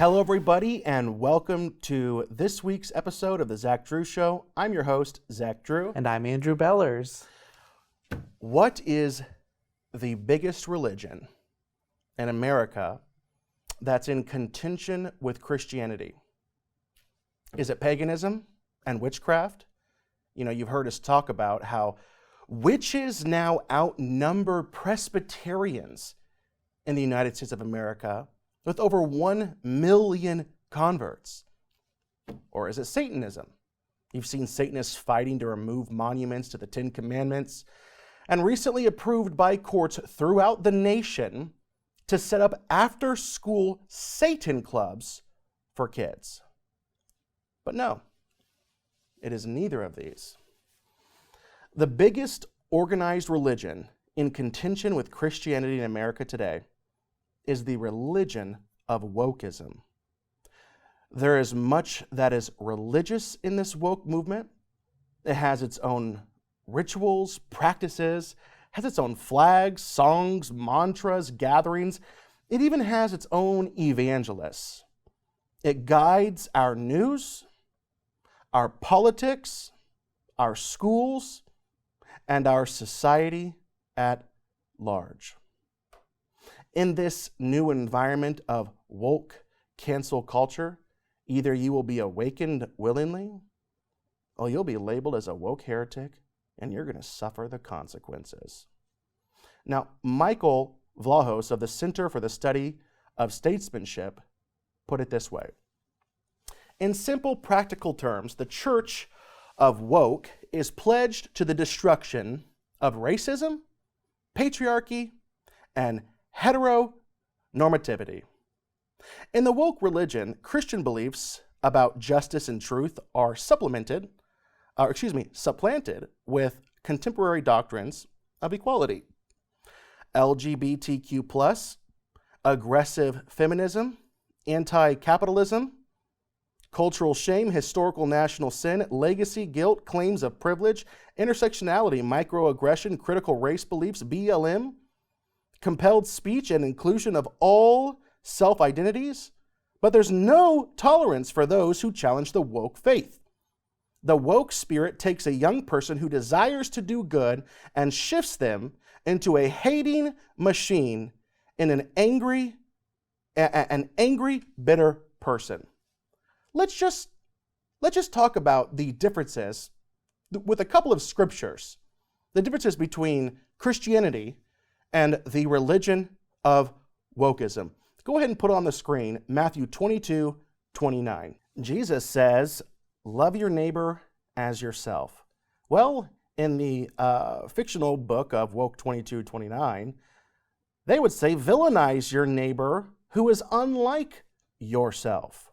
Hello, everybody, and welcome to this week's episode of The Zach Drew Show. I'm your host, Zach Drew. And I'm Andrew Bellers. What is the biggest religion in America that's in contention with Christianity? Is it paganism and witchcraft? You know, you've heard us talk about how witches now outnumber Presbyterians in the United States of America with over 1 million converts. Or is it Satanism? You've seen Satanists fighting to remove monuments to the Ten Commandments, and recently approved by courts throughout the nation to set up after-school Satan clubs for kids. But no, it is neither of these. The biggest organized religion in contention with Christianity in America today is the religion of Wokism. There is much that is religious in this woke movement. It has its own rituals, practices, has its own flags, songs, mantras, gatherings. It even has its own evangelists. It guides our news, our politics, our schools, and our society at large. In this new environment of woke cancel culture, either you will be awakened willingly, or you'll be labeled as a woke heretic, and you're going to suffer the consequences. Now, Michael Vlahos of the Center for the Study of Statesmanship put it this way. In simple, practical terms, the Church of Woke is pledged to the destruction of racism, patriarchy, and heteronormativity. In the woke religion, Christian beliefs about justice and truth are supplanted with contemporary doctrines of equality. LGBTQ+, aggressive feminism, anti-capitalism, cultural shame, historical national sin, legacy, guilt, claims of privilege, intersectionality, microaggression, critical race beliefs, BLM, compelled speech and inclusion of all self-identities, but there's no tolerance for those who challenge the woke faith. The woke spirit takes a young person who desires to do good and shifts them into a hating machine in an angry, bitter person. Let's just talk about the differences with a couple of scriptures, the differences between Christianity and the religion of Wokism. Go ahead and put on the screen Matthew 22:29. Jesus says, love your neighbor as yourself. Well, in the fictional book of Woke 22:29, they would say, villainize your neighbor who is unlike yourself.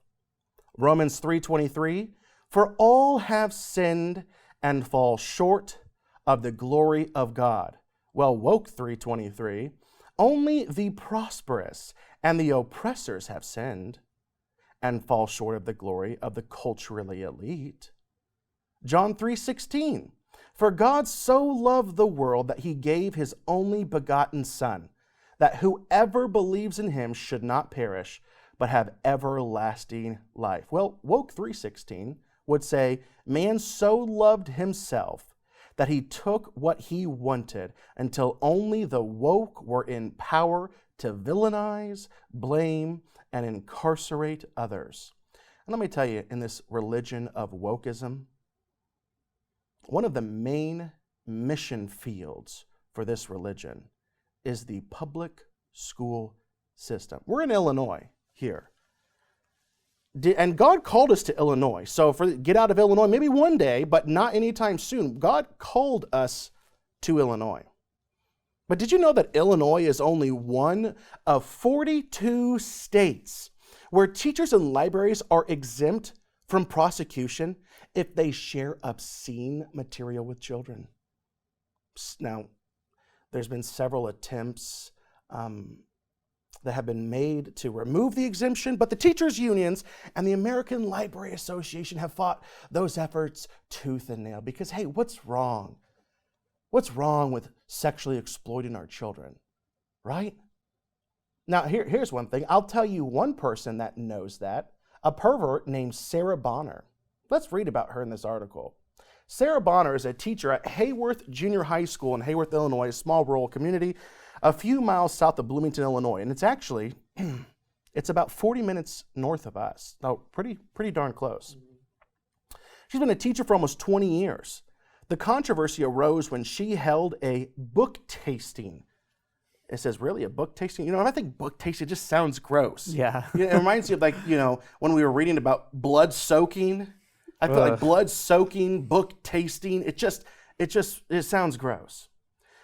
Romans 3:23, for all have sinned and fall short of the glory of God. Well, Woke 3:23, only the prosperous and the oppressors have sinned and fall short of the glory of the culturally elite. John 3:16, for God so loved the world that he gave his only begotten Son, that whoever believes in him should not perish, but have everlasting life. Well, Woke 3:16 would say, man so loved himself that he took what he wanted until only the woke were in power to villainize, blame, and incarcerate others. And let me tell you, in this religion of wokeism, one of the main mission fields for this religion is the public school system. We're in Illinois here. And God called us to Illinois. So get out of Illinois, maybe one day, but not anytime soon. God called us to Illinois. But did you know that Illinois is only one of 42 states where teachers and libraries are exempt from prosecution if they share obscene material with children? Now, there's been several attempts that have been made to remove the exemption, but the teachers' unions and the American Library Association have fought those efforts tooth and nail because, hey, what's wrong? What's wrong with sexually exploiting our children, right? Now, here's one thing. I'll tell you one person that knows that, a pervert named Sarah Bonner. Let's read about her in this article. Sarah Bonner is a teacher at Hayworth Junior High School in Hayworth, Illinois, a small rural community a few miles south of Bloomington, Illinois. And it's actually, it's about 40 minutes north of us. No, pretty darn close. She's been a teacher for almost 20 years. The controversy arose when she held a book tasting. It says, really, a book tasting? You know, I think book tasting just sounds gross. Yeah. It reminds me of, like, you know, when we were reading about blood soaking. I feel like blood soaking, book tasting, it sounds gross.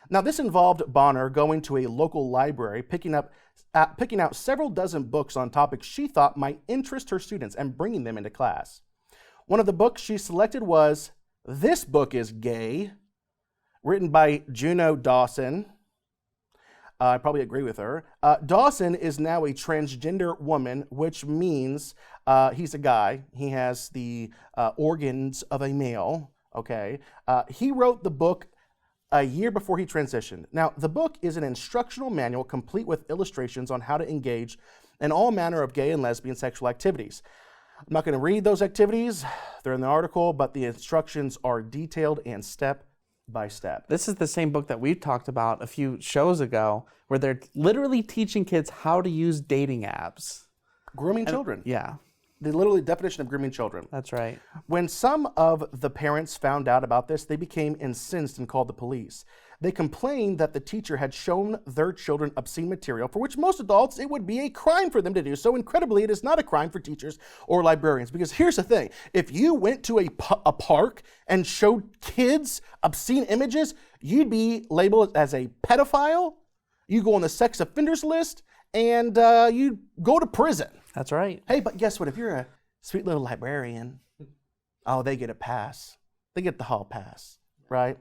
Now, this involved Bonner going to a local library, picking out several dozen books on topics she thought might interest her students and bringing them into class. One of the books she selected was This Book is Gay, written by Juno Dawson. I probably agree with her. Dawson is now a transgender woman, which means he's a guy. He has the organs of a male, okay? He wrote the book a year before he transitioned. Now, the book is an instructional manual complete with illustrations on how to engage in all manner of gay and lesbian sexual activities. I'm not going to read those activities. They're in the article, but the instructions are detailed and step by step. This is the same book that we talked about a few shows ago, where they're literally teaching kids how to use dating apps. Grooming children. Yeah. The literally definition of grooming children. That's right. When some of the parents found out about this, they became incensed and called the police. They complained that the teacher had shown their children obscene material, for which most adults, it would be a crime for them to do. So incredibly, it is not a crime for teachers or librarians. Because here's the thing. If you went to a park and showed kids obscene images, you'd be labeled as a pedophile, you go on the sex offenders list, and you go to prison. That's right. Hey, but guess what? If you're a sweet little librarian, oh, they get a pass. They get the hall pass, right?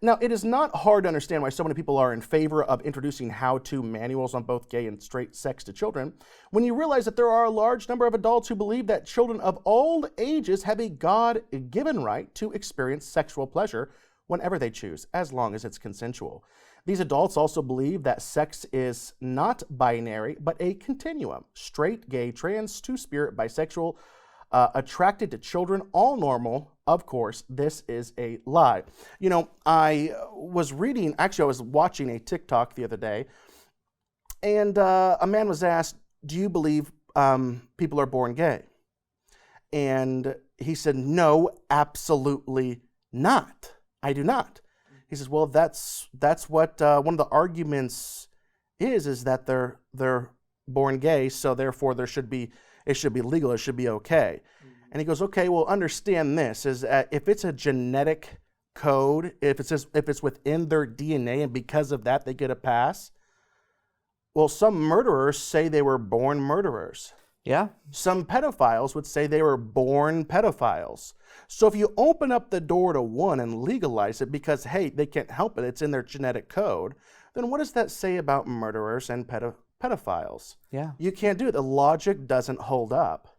Now, it is not hard to understand why so many people are in favor of introducing how-to manuals on both gay and straight sex to children, when you realize that there are a large number of adults who believe that children of all ages have a God-given right to experience sexual pleasure whenever they choose, as long as it's consensual. These adults also believe that sex is not binary, but a continuum. Straight, gay, trans, two-spirit, bisexual, attracted to children, all normal. Of course, this is a lie. You know, I was watching a TikTok the other day, and a man was asked, do you believe people are born gay? And he said, no, absolutely not. I do not. He says, well, that's what one of the arguments is that they're born gay, so therefore it should be legal, it should be okay. And he goes, okay, well, understand this, is that if it's a genetic code, if it's within their DNA and because of that they get a pass, well, some murderers say they were born murderers. Yeah. Some pedophiles would say they were born pedophiles. So if you open up the door to one and legalize it because, hey, they can't help it, it's in their genetic code, then what does that say about murderers and pedophiles? Yeah. You can't do it. The logic doesn't hold up.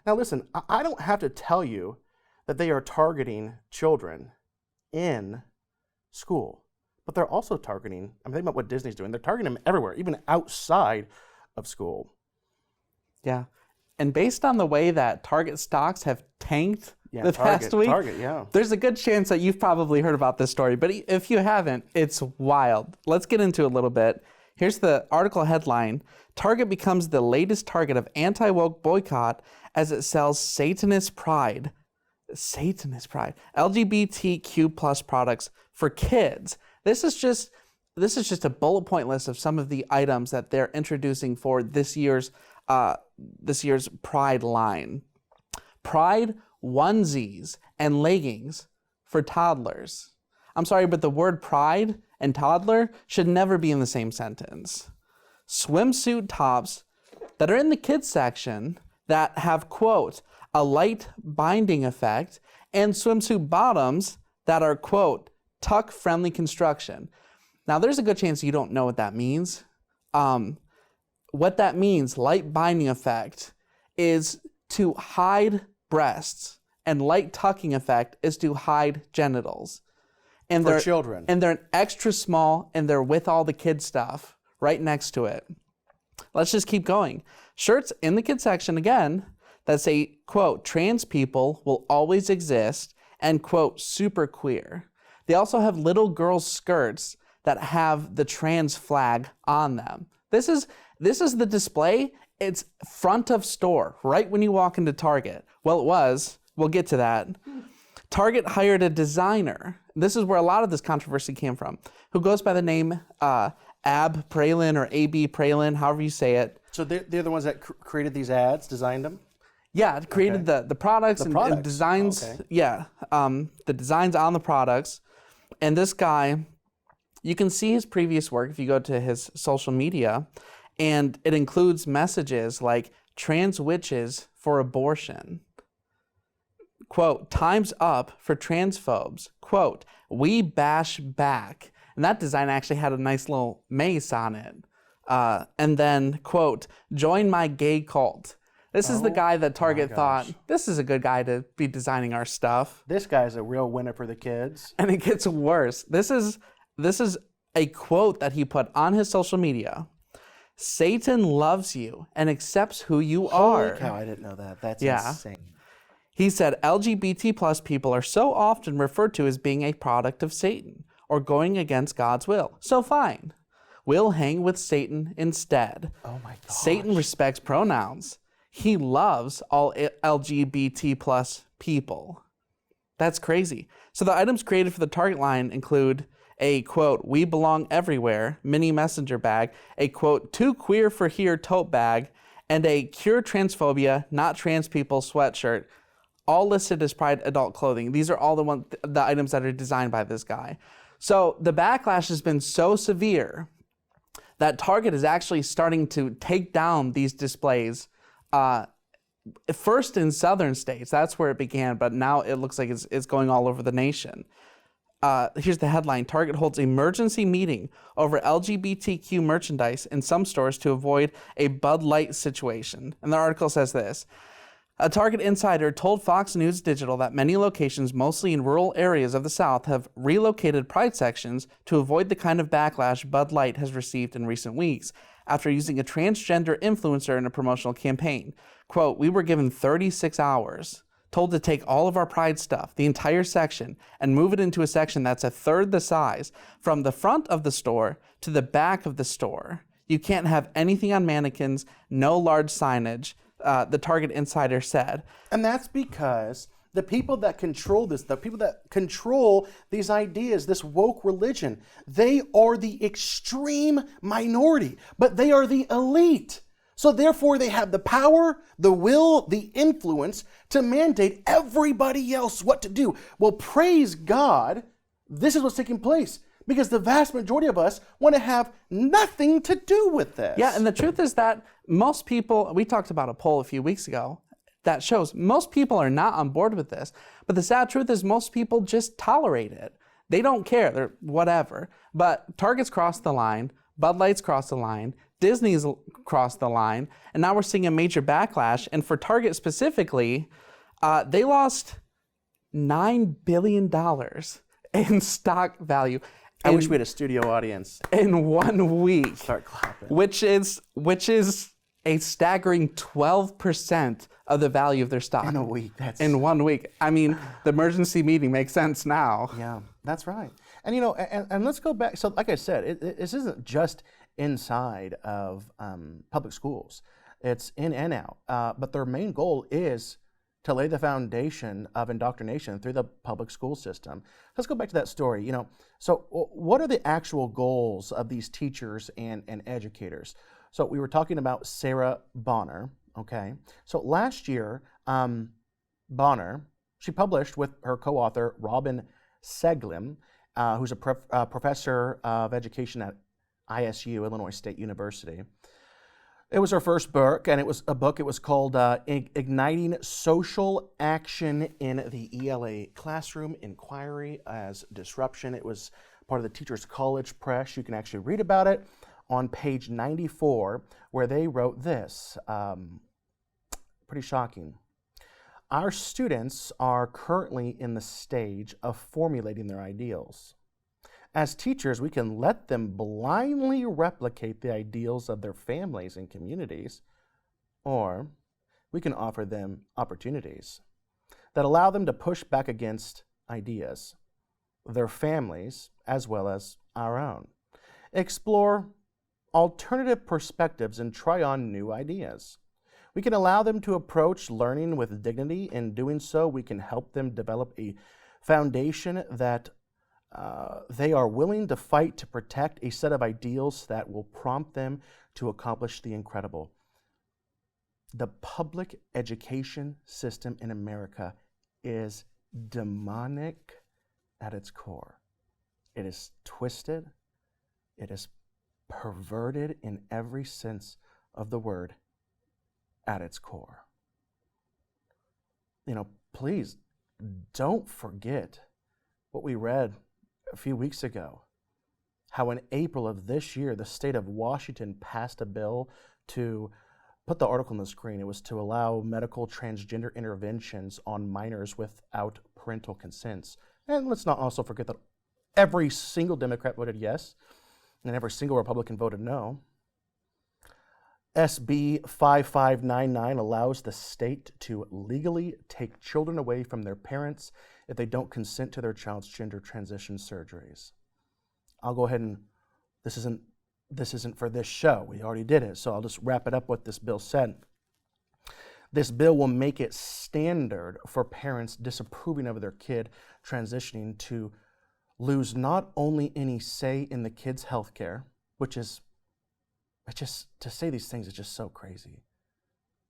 Now listen, I don't have to tell you that they are targeting children in school, but they're also targeting, I'm thinking about what Disney's doing, they're targeting them everywhere, even outside of school. Yeah. And based on the way that Target stocks have tanked past week, there's a good chance that you've probably heard about this story. But if you haven't, it's wild. Let's get into it a little bit. Here's the article headline. Target becomes the latest target of anti-woke boycott as it sells Satanist pride. Satanist pride. LGBTQ plus products for kids. This is just a bullet point list of some of the items that they're introducing for this year's Pride line. Pride onesies and leggings for toddlers. I'm sorry, but the word pride and toddler should never be in the same sentence. Swimsuit tops that are in the kids section that have, quote, a light binding effect, and swimsuit bottoms that are, quote, tuck-friendly construction. Now, there's a good chance you don't know what that means. What that means, light binding effect, is to hide breasts, and light tucking effect is to hide genitals. And for children. And they're extra small, and they're with all the kid stuff right next to it. Let's just keep going. Shirts in the kids section again that say, quote, trans people will always exist, and quote, super queer. They also have little girls' skirts that have the trans flag on them. This is the display. It's front of store, right when you walk into Target. Well, it was. We'll get to that. Target hired a designer. This is where a lot of this controversy came from, who goes by the name Ab Pralin or A.B. Pralin, however you say it. So they're the ones that created these ads, designed them? Yeah, it created the products, and designs. Okay. Yeah, the designs on the products. And this guy, you can see his previous work if you go to his social media, and it includes messages like trans witches for abortion. Quote, time's up for transphobes. Quote, we bash back. And that design actually had a nice little mace on it. And then, quote, join my gay cult. This is the guy that Target thought, this is a good guy to be designing our stuff. This guy's a real winner for the kids. And it gets worse. This is a quote that he put on his social media. Satan loves you and accepts who you are. Holy cow, I didn't know that. That's insane. He said LGBT plus people are so often referred to as being a product of Satan or going against God's will. So fine. We'll hang with Satan instead. Oh my gosh. Satan respects pronouns. He loves all LGBT plus people. That's crazy. So the items created for the Target line include a, quote, we belong everywhere mini messenger bag, a, quote, too queer for here tote bag, and a cure transphobia, not trans people sweatshirt, all listed as Pride adult clothing. These are all the items that are designed by this guy. So the backlash has been so severe that Target is actually starting to take down these displays. First in southern states, that's where it began, but now it looks like it's going all over the nation. Here's the headline. Target holds emergency meeting over LGBTQ merchandise in some stores to avoid a Bud Light situation. And the article says this. A Target insider told Fox News Digital that many locations, mostly in rural areas of the South, have relocated Pride sections to avoid the kind of backlash Bud Light has received in recent weeks after using a transgender influencer in a promotional campaign. Quote, we were given 36 hours, told to take all of our Pride stuff, the entire section, and move it into a section that's a third the size, from the front of the store to the back of the store. You can't have anything on mannequins, no large signage, the Target insider said. And that's because the people that control this, the people that control these ideas, this woke religion, they are the extreme minority, but they are the elite. So therefore they have the power, the will, the influence to mandate everybody else what to do. Well, praise God, this is what's taking place. Because the vast majority of us want to have nothing to do with this. Yeah, and the truth is that most people, we talked about a poll a few weeks ago that shows most people are not on board with this. But the sad truth is most people just tolerate it. They don't care, they're whatever. But Target's crossed the line, Bud Light's crossed the line, Disney's crossed the line, and now we're seeing a major backlash. And for Target specifically, they lost $9 billion in stock value. I wish we had a studio audience. In 1 week. Start clapping. Which is a staggering 12% of the value of their stock. In a week. In 1 week. I mean, the emergency meeting makes sense now. Yeah, that's right. And you know, and let's go back. So like I said, this isn't just inside of public schools. It's in and out. But their main goal is to lay the foundation of indoctrination through the public school system. Let's go back to that story. You know, so what are the actual goals of these teachers and educators? So we were talking about Sarah Bonner, okay? So last year, Bonner, she published with her co-author, Robin Seglin, who's a professor of education at ISU, Illinois State University. It was her first book, and it was called Igniting Social Action in the ELA Classroom, Inquiry as Disruption. It was part of the Teachers College Press. You can actually read about it on page 94, where they wrote this. Pretty shocking. Our students are currently in the stage of formulating their ideals. As teachers, we can let them blindly replicate the ideals of their families and communities, or we can offer them opportunities that allow them to push back against ideas, their families, as well as our own. Explore alternative perspectives and try on new ideas. We can allow them to approach learning with dignity. In doing so, we can help them develop a foundation that they are willing to fight to protect, a set of ideals that will prompt them to accomplish the incredible. The public education system in America is demonic at its core. It is twisted. It is perverted in every sense of the word at its core. Please don't forget what we read a few weeks ago, how in April of this year, the state of Washington passed a bill to put the article on the screen. It was to allow medical transgender interventions on minors without parental consents. And let's not also forget that every single Democrat voted yes, and every single Republican voted no. SB 5599 allows the state to legally take children away from their parents if they don't consent to their child's gender transition surgeries. I'll go ahead and, this isn't for this show. We already did it, so I'll just wrap it up what this bill said. This bill will make it standard for parents disapproving of their kid transitioning to lose not only any say in the kid's health care, which is, to say these things is just so crazy,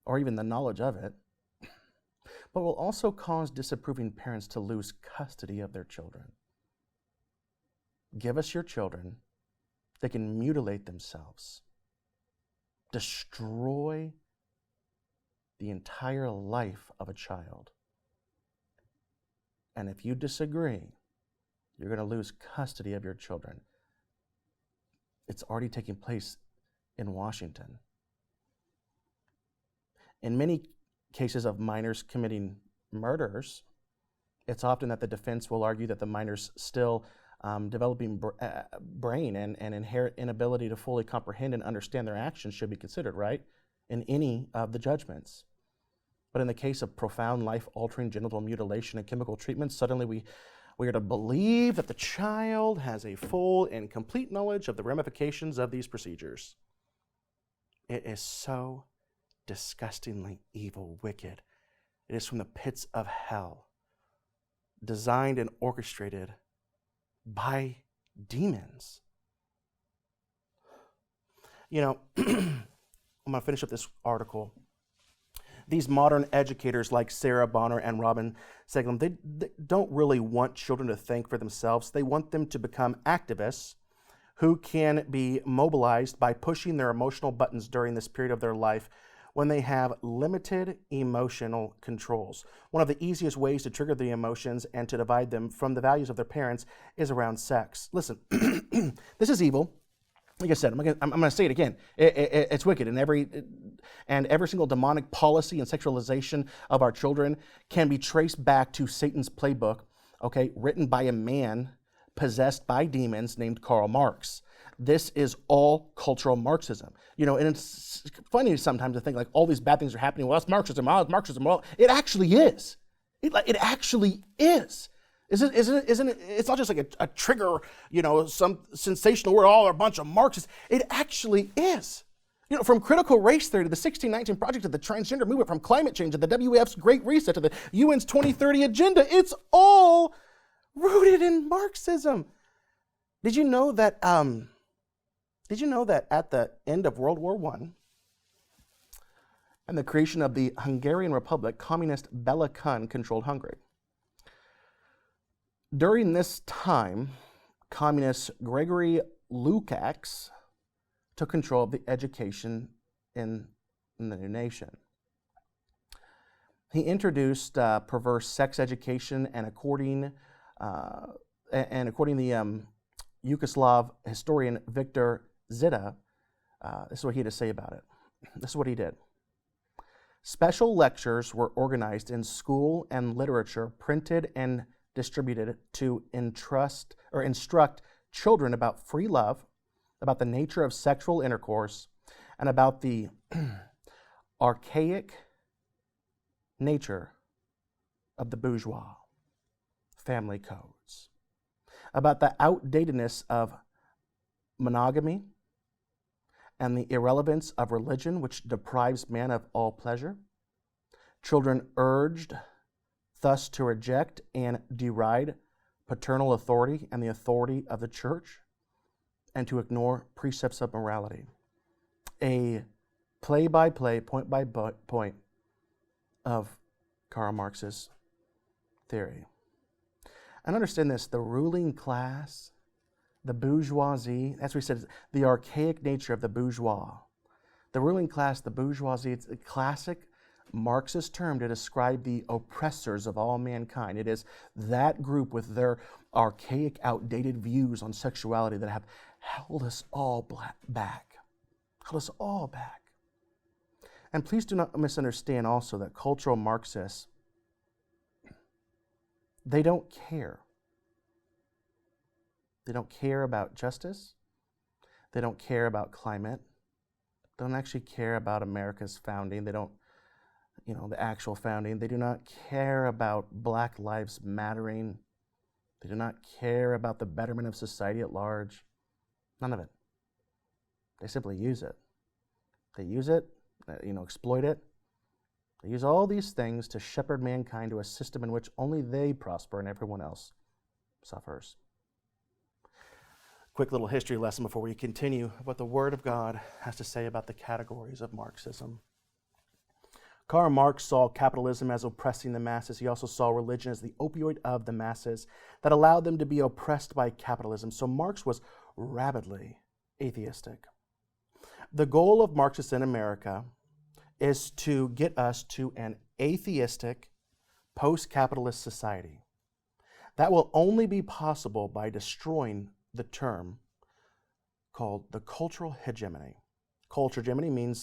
or even the knowledge of it, but will also cause disapproving parents to lose custody of their children. Give us your children. They can mutilate themselves, destroy the entire life of a child. And if you disagree, you're going to lose custody of your children. It's already taking place in Washington. In many cases of minors committing murders, it's often that the defense will argue that the minor's still developing brain and inherent inability to fully comprehend and understand their actions should be considered, right, in any of the judgments. But in the case of profound life-altering genital mutilation and chemical treatment, suddenly we are to believe that the child has a full and complete knowledge of the ramifications of these procedures. It is so disgustingly evil, wicked. It is from the pits of hell, designed and orchestrated by demons. I'm going to finish up this article. These modern educators like Sarah Bonner and Robin Seglem, they don't really want children to think for themselves. They want them to become activists who can be mobilized by pushing their emotional buttons during this period of their life when they have limited emotional controls. One of the easiest ways to trigger the emotions and to divide them from the values of their parents is around sex. Listen, this is evil. Like I said, I'm going to say it again. It's wicked, and every single demonic policy and sexualization of our children can be traced back to Satan's playbook, okay, written by a man possessed by demons named Karl Marx. This is all cultural Marxism. And it's funny sometimes to think like all these bad things are happening. Well, it's Marxism. Well, it's Marxism. Well, it actually is. It actually is. Isn't it? It's not just like a trigger, some sensational word, all a bunch of Marxists. It actually is. From critical race theory to the 1619 Project to the transgender movement, from climate change to the WWF's Great Reset to the UN's 2030 agenda, it's all rooted in Marxism. Did you know that at the end of World War I and the creation of the Hungarian Republic, communist Bela Kun controlled Hungary? During this time, communist Gregory Lukács took control of the education in the new nation. He introduced perverse sex education, and according the Yugoslav historian Victor Zita, this is what he had to say about it. This is what he did. Special lectures were organized in school and literature, printed and distributed to instruct children about free love, about the nature of sexual intercourse, and about the archaic nature of the bourgeois family codes, about the outdatedness of monogamy and the irrelevance of religion, which deprives man of all pleasure. Children urged thus to reject and deride paternal authority and the authority of the church, and to ignore precepts of morality. A play-by-play, point-by-point of Karl Marx's theory. And understand this, the ruling class, the bourgeoisie, that's what he said, the archaic nature of the bourgeois. The ruling class, the bourgeoisie, it's a classic Marxist term to describe the oppressors of all mankind. It is that group with their archaic, outdated views on sexuality that have held us all back. Held us all back. And please do not misunderstand also that cultural Marxists, they don't care. They don't care about justice. They don't care about climate. They don't actually care about America's founding. They don't, the actual founding. They do not care about Black Lives Mattering. They do not care about the betterment of society at large. None of it. They simply use it. They use it, exploit it. They use all these things to shepherd mankind to a system in which only they prosper and everyone else suffers. Quick little history lesson before we continue what the Word of God has to say about the categories of Marxism. Karl Marx saw capitalism as oppressing the masses. He also saw religion as the opioid of the masses that allowed them to be oppressed by capitalism. So Marx was rabidly atheistic. The goal of Marxists in America is to get us to an atheistic, post-capitalist society. That will only be possible by destroying the term called the cultural hegemony. Cultural hegemony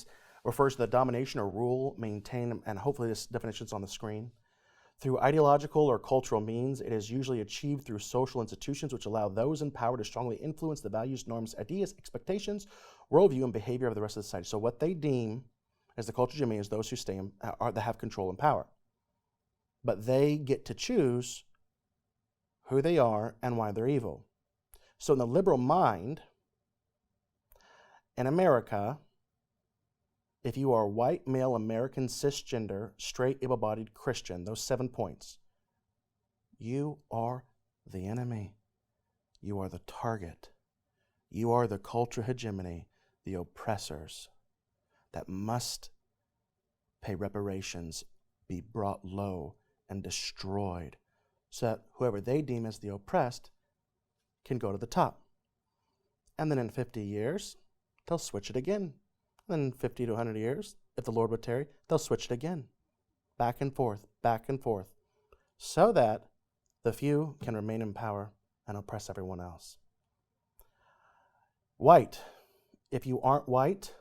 refers to the domination or rule, maintain, and hopefully this definition is on the screen. Through ideological or cultural means, it is usually achieved through social institutions which allow those in power to strongly influence the values, norms, ideas, expectations, worldview, and behavior of the rest of the society. So what they deem as the cultural hegemony is those who that have control and power. But they get to choose who they are and why they're evil. So in the liberal mind, in America, if you are white, male, American, cisgender, straight, able-bodied Christian, those 7 points, you are the enemy. You are the target. You are the cultural hegemony, the oppressors that must pay reparations, be brought low and destroyed, so that whoever they deem as the oppressed can go to the top. And then in 50 years, they'll switch it again. And then 50 to 100 years, if the Lord would tarry, they'll switch it again. Back and forth, so that the few can remain in power and oppress everyone else. White. If you aren't white,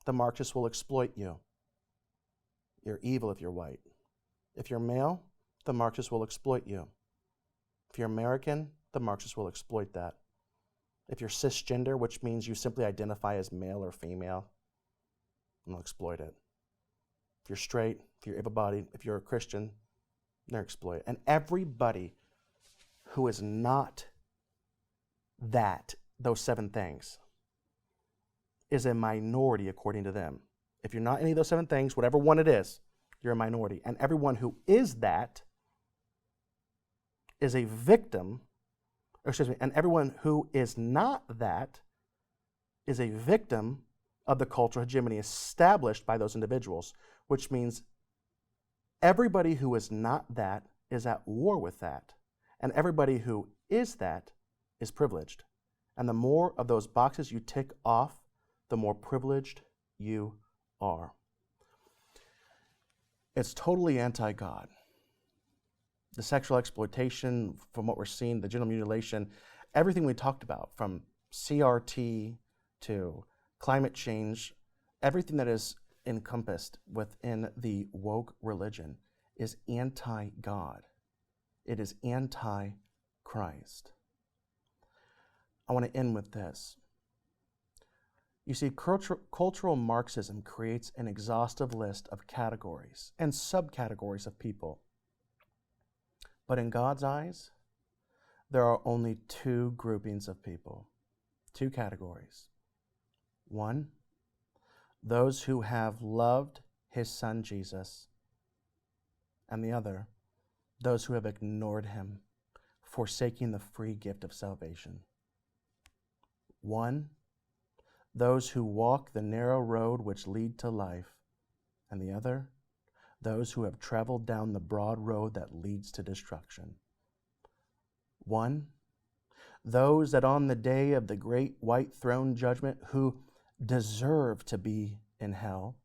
the Marxists will exploit you. You're evil if you're white. If you're male, the Marxists will exploit you. If you're American, the Marxists will exploit that. If you're cisgender, which means you simply identify as male or female, they'll exploit it. If you're straight, if you're able-bodied, if you're a Christian, they're exploited. And everybody who is not those 7 things, is a minority according to them. If you're not any of those 7 things, whatever one it is, you're a minority. And everyone who is that is a victim, and everyone who is not that is a victim of the cultural hegemony established by those individuals, which means everybody who is not that is at war with that, and everybody who is that is privileged. And the more of those boxes you tick off, the more privileged you are. It's totally anti-God. The sexual exploitation, from what we're seeing, the genital mutilation, everything we talked about, from CRT to climate change, everything that is encompassed within the woke religion is anti-God. It is anti-Christ. I want to end with this. You see, cultural Marxism creates an exhaustive list of categories and subcategories of people. But in God's eyes, there are only two groupings of people, two categories. One, those who have loved his son Jesus, and the other, those who have ignored him, forsaking the free gift of salvation. One, those who walk the narrow road which lead to life, and the other, those who have traveled down the broad road that leads to destruction. One, those that on the day of the great white throne judgment who deserve to be in hell,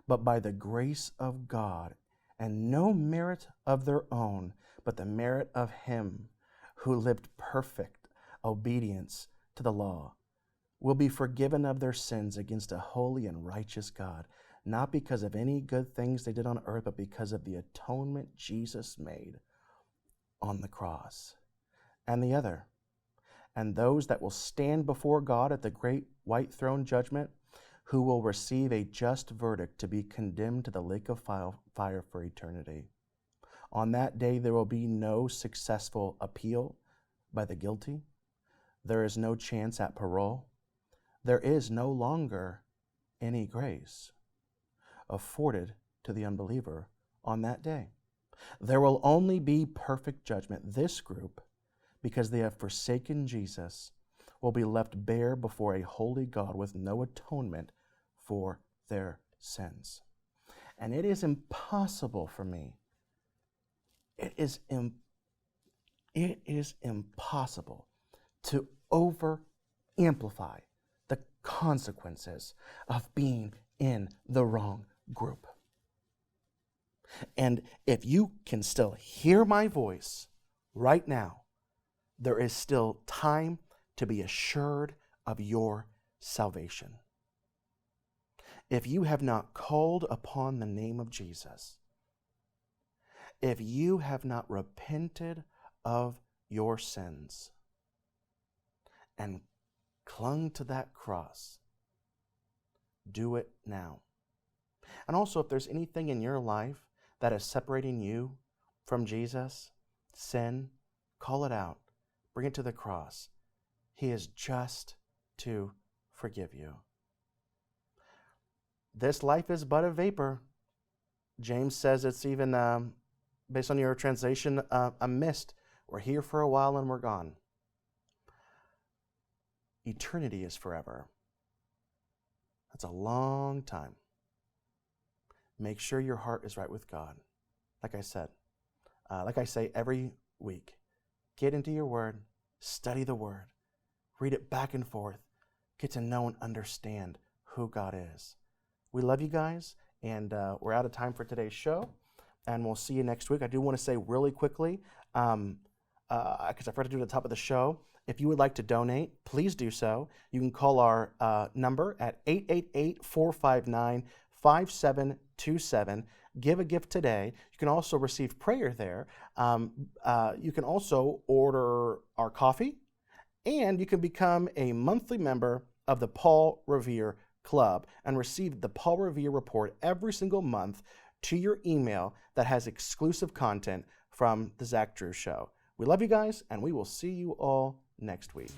but by the grace of God and no merit of their own, but the merit of him who lived perfect obedience to the law, will be forgiven of their sins against a holy and righteous God, not because of any good things they did on earth, but because of the atonement Jesus made on the cross. And the other, and those that will stand before God at the great white throne judgment, who will receive a just verdict to be condemned to the lake of fire for eternity. On that day, there will be no successful appeal by the guilty. There is no chance at parole. There is no longer any grace afforded to the unbeliever on that day. There will only be perfect judgment. This group, because they have forsaken Jesus, will be left bare before a holy God with no atonement for their sins. And it is impossible for me. It is impossible to over-amplify the consequences of being in the wrong group. And if you can still hear my voice right now, there is still time to be assured of your salvation. If you have not called upon the name of Jesus, if you have not repented of your sins and clung to that cross, do it now. And also, if there's anything in your life that is separating you from Jesus, sin, call it out. Bring it to the cross. He is just to forgive you. This life is but a vapor. James says it's even, based on your translation, a mist. We're here for a while and we're gone. Eternity is forever. That's a long time. Make sure your heart is right with God. Like I said, like I say every week, get into your word, study the word, read it back and forth, get to know and understand who God is. We love you guys, and we're out of time for today's show, and we'll see you next week. I do want to say really quickly, because I forgot to do it at the top of the show, if you would like to donate, please do so. You can call our number at 888-459-5727. Give a gift today. You can also receive prayer there. You can also order our coffee, and you can become a monthly member of the Paul Revere Club and receive the Paul Revere report every single month to your email that has exclusive content from The Zach Drew Show. We love you guys, and we will see you all next week.